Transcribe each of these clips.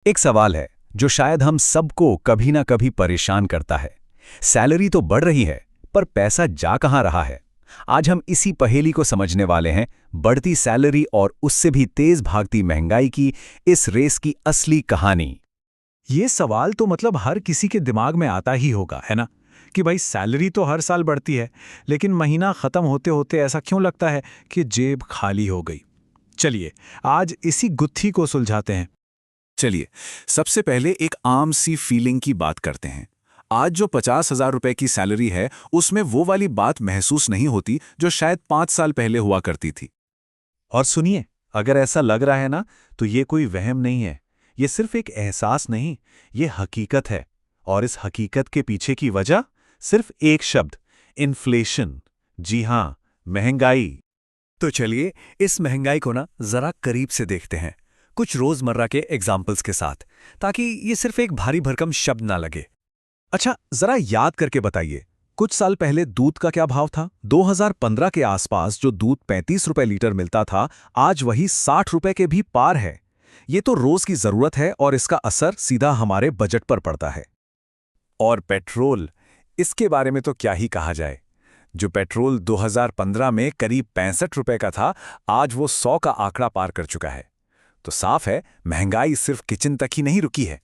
एक सवाल है जो शायद हम सबको कभी ना कभी परेशान करता है। सैलरी तो बढ़ रही है, पर पैसा जा कहाँ रहा है? आज हम इसी पहेली को समझने वाले हैं, बढ़ती सैलरी और उससे भी तेज भागती महंगाई की इस रेस की असली कहानी। ये सवाल तो मतलब हर किसी के दिमाग में आता ही होगा, है ना? कि भाई सैलरी तो हर साल बढ़ती है, लेकिन महीना खत्म होते होते ऐसा क्यों लगता है कि जेब खाली हो गई। चलिए आज इसी गुत्थी को सुलझाते हैं। चलिए, सबसे पहले एक आम सी फीलिंग की बात करते हैं। आज जो 50,000 रुपए की सैलरी है, उसमें वो वाली बात महसूस नहीं होती जो शायद 5 साल पहले हुआ करती थी। और सुनिए, अगर ऐसा लग रहा है ना, तो ये कोई वहम नहीं है। ये सिर्फ एक एहसास नहीं, ये हकीकत है। और इस हकीकत के पीछे की वजह सिर्फ एक शब्द, इन्फ्लेशन। जी हाँ, महंगाई। तो चलिए इस महंगाई को ना जरा करीब से देखते हैं, कुछ रोजमर्रा के एग्जाम्पल्स के साथ, ताकि ये सिर्फ एक भारी भरकम शब्द ना लगे। अच्छा, जरा याद करके बताइए, कुछ साल पहले दूध का क्या भाव था? 2015 के आसपास जो दूध 35 रुपए लीटर मिलता था, आज वही 60 रुपए के भी पार है। ये तो रोज की जरूरत है और इसका असर सीधा हमारे बजट पर पड़ता है। और पेट्रोल, इसके बारे में तो क्या ही कहा जाए। जो पेट्रोल 2015 में करीब 65 रुपए का था, आज वो 100 का आंकड़ा पार कर चुका है। तो साफ है, महंगाई सिर्फ किचन तक ही नहीं रुकी है।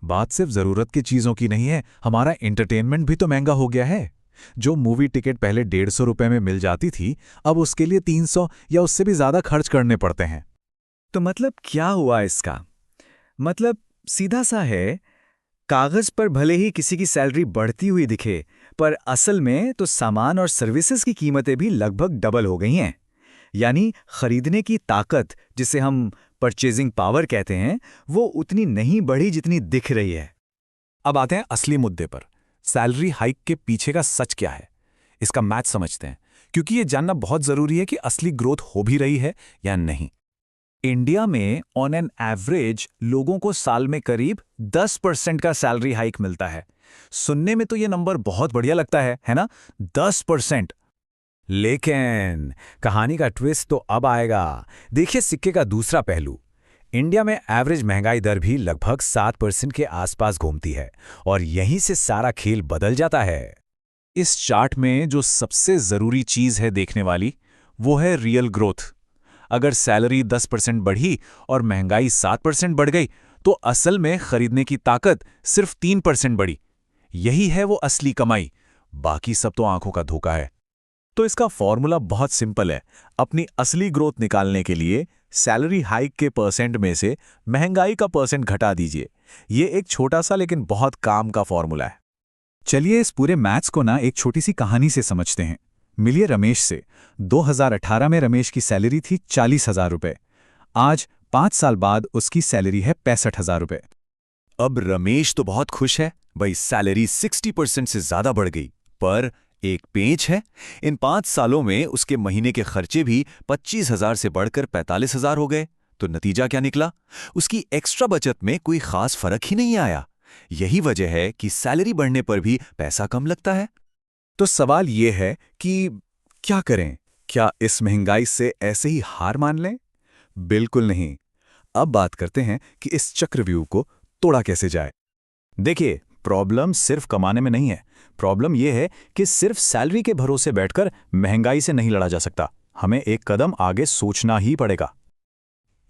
बात सिर्फ जरूरत की चीजों की नहीं है, हमारा एंटरटेनमेंट भी तो महंगा हो गया है। जो मूवी टिकट पहले 150 रुपए में मिल जाती थी, अब उसके लिए 300 या उससे भी ज्यादा खर्च करने पड़ते हैं। तो मतलब क्या हुआ इसका? मतलब सीधा सा है, कागज पर भले ही किसी की सैलरी बढ़ती हुई दिखे, पर असल में तो सामान और सर्विसेज की कीमतें भी लगभग डबल हो गई हैं। यानी खरीदने की ताकत, जिसे हम परचेजिंग पावर कहते हैं, वो उतनी नहीं बढ़ी जितनी दिख रही है। अब आते हैं असली मुद्दे पर। सैलरी हाइक के पीछे का सच क्या है, इसका मैथ समझते हैं, क्योंकि ये जानना बहुत जरूरी है कि असली ग्रोथ हो भी रही है या नहीं। इंडिया में ऑन एन एवरेज लोगों को साल में करीब 10% का सैलरी हाइक मिलता है। सुनने में तो ये नंबर बहुत बढ़िया लगता है ना? 10%। लेकिन कहानी का ट्विस्ट तो अब आएगा। देखिए सिक्के का दूसरा पहलू। इंडिया में एवरेज महंगाई दर भी लगभग 7% के आसपास घूमती है, और यहीं से सारा खेल बदल जाता है। इस चार्ट में जो सबसे जरूरी चीज है देखने वाली, वो है रियल ग्रोथ। अगर सैलरी 10% बढ़ी और महंगाई 7% बढ़ गई, तो असल में खरीदने की ताकत सिर्फ 3% बढ़ी। यही है वो असली कमाई, बाकी सब तो आंखों का धोखा है। तो इसका फॉर्मूला बहुत सिंपल है। अपनी असली ग्रोथ निकालने के लिए सैलरी हाइक के परसेंट में से महंगाई का परसेंट घटा दीजिए। ये एक छोटा सा लेकिन बहुत काम का फॉर्मूला है। चलिए इस पूरे मैथ्स को ना एक छोटी सी कहानी से समझते हैं। मिलिए रमेश से। 2018 में रमेश की सैलरी थी 40,000 रुपए। आज 5 साल बाद उसकी सैलरी है 65,000 रुपए। अब रमेश तो बहुत खुश है, भाई सैलरी 60% से ज्यादा बढ़ गई। पर एक पेंच है, इन 5 सालों में उसके महीने के खर्चे भी 25,000 से बढ़कर 45,000 हो गए। तो नतीजा क्या निकला? उसकी एक्स्ट्रा बचत में कोई खास फर्क ही नहीं आया। यही वजह है कि सैलरी बढ़ने पर भी पैसा कम लगता है। तो सवाल ये है कि क्या करें? क्या इस महंगाई से ऐसे ही हार मान लें? बिल्कुल नहीं। अब बात करते हैं कि इस चक्रव्यूह को तोड़ा कैसे जाए। देखिए, प्रॉब्लम सिर्फ कमाने में नहीं है। प्रॉब्लम यह है कि सिर्फ सैलरी के भरोसे बैठकर महंगाई से नहीं लड़ा जा सकता। हमें एक कदम आगे सोचना ही पड़ेगा।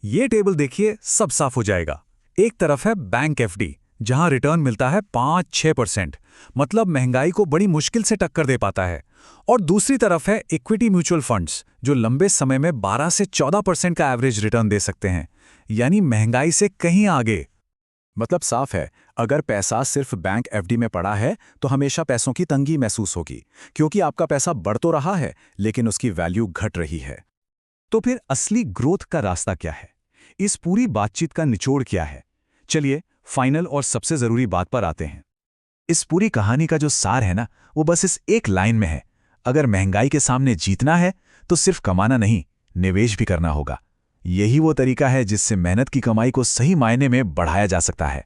ये टेबल देखिए, सब साफ हो जाएगा। एक तरफ है बैंक एफडी, जहां रिटर्न मिलता है 5-6%, मतलब महंगाई को बड़ी मुश्किल से टक्कर दे पाता है। और दूसरी तरफ है इक्विटी म्यूचुअल फंड्स, जो लंबे समय में 12 से 14% का एवरेज रिटर्न दे सकते हैं, यानी महंगाई से कहीं आगे। मतलब साफ है, अगर पैसा सिर्फ बैंक एफडी में पड़ा है तो हमेशा पैसों की तंगी महसूस होगी, क्योंकि आपका पैसा बढ़ तो रहा है लेकिन उसकी वैल्यू घट रही है। तो फिर असली ग्रोथ का रास्ता क्या है? इस पूरी बातचीत का निचोड़ क्या है? चलिए फाइनल और सबसे जरूरी बात पर आते हैं। इस पूरी कहानी का जो सार है ना, वो बस इस एक लाइन में है। अगर महंगाई के सामने जीतना है तो सिर्फ कमाना नहीं, निवेश भी करना होगा। यही वो तरीका है जिससे मेहनत की कमाई को सही मायने में बढ़ाया जा सकता है।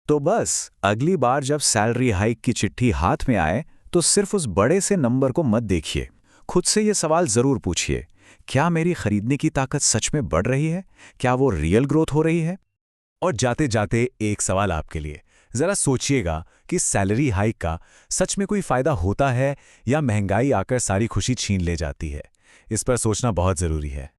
तो बस अगली बार जब सैलरी हाइक की चिट्ठी हाथ में आए, तो सिर्फ उस बड़े से नंबर को मत देखिए। खुद से ये सवाल जरूर पूछिए, क्या मेरी खरीदने की ताकत सच में बढ़ रही है? क्या वो रियल ग्रोथ हो रही है? और जाते जाते एक सवाल आपके लिए, जरा सोचिएगा कि सैलरी हाइक का सच में कोई फायदा होता है या महंगाई आकर सारी खुशी छीन ले जाती है। इस पर सोचना बहुत जरूरी है।